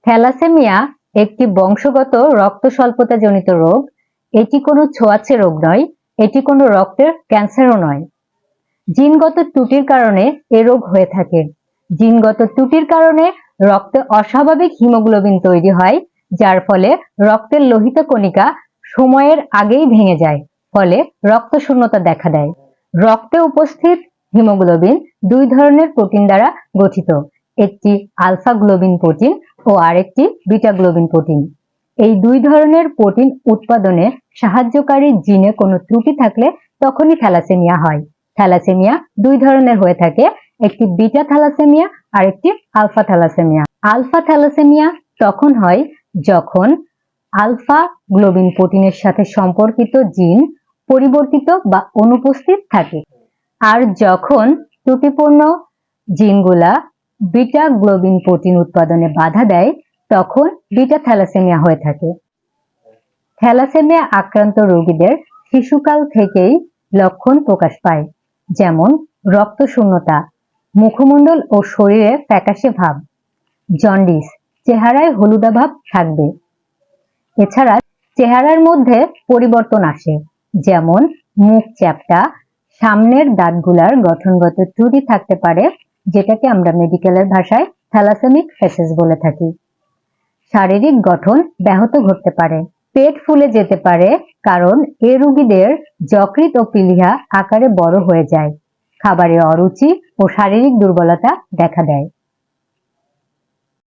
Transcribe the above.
Thalassaemia একটি বংশগত রক্ত স্বল্পতাজনিত রোগ। এটি কোনো ছোঁয়াচে রোগ নয়, এটি কোনো রক্তের ক্যান্সারও নয়। জিনগত ত্রুটির কারণে এ রোগ হয়ে থাকে। জিনগত ত্রুটির কারণে রক্তে অস্বাভাবিক হিমোগ্লোবিন তৈরি হয়, যার ফলে রক্তের লোহিত কণিকা সময়ের আগেই ভেঙে যায়, ফলে রক্তশূন্যতা দেখা দেয়। রক্তে উপস্থিত হিমোগ্লোবিন দুই ধরনের প্রোটিন দ্বারা গঠিত, একটি আলফা গ্লোবিন প্রোটিন ও আরেকটি বিটা গ্লোবিন প্রোটিন। এই দুই ধরনের প্রোটিন উৎপাদনে সাহায্যকারী জিনে কোনো ত্রুটি থাকলে তখনই থ্যালাসেমিয়া হয়। থ্যালাসেমিয়া দুই ধরনের হয়ে থাকে, একটি বিটা থ্যালাসেমিয়া আর একটি আলফা থ্যালাসেমিয়া। আলফা থ্যালাসেমিয়া তখন হয় যখন আলফা গ্লোবিন প্রোটিনের সাথে সম্পর্কিত জিন পরিবর্তিত বা অনুপস্থিত থাকে, আর যখন ত্রুটিপূর্ণ জিনগুলা বিটা গ্লোবিন প্রোটিন উৎপাদনে বাধা দেয় তখন বিটা থ্যালাসেমিয়া হয়ে থাকে। থ্যালাসেমিয়া আক্রান্ত রোগীদের শিশুকাল থেকেই লক্ষণ প্রকাশ পায়, যেমন রক্তশূন্যতা, মুখমণ্ডল ও শরীরে ফ্যাকাশে ভাব, জন্ডিস, চেহারায় হলুদাভ থাকবে। এছাড়া চেহারার মধ্যে পরিবর্তন আসে, যেমন মুখ চ্যাপ্টা, সামনের দাঁতগুলার গঠনগত ত্রুটি থাকতে পারে, যেটাকে আমরা মেডিকেলের ভাষায় থ্যালাসেমিক ফেসেস বলে থাকি। শারীরিক গঠন ব্যাহত ঘটতে পারে, পেট ফুলে যেতে পারে, কারণ এ রোগীদের যকৃৎ ও প্লীহা আকারে বড় হয়ে যায়। খাবারে অরুচি ও শারীরিক দুর্বলতা দেখা দেয়।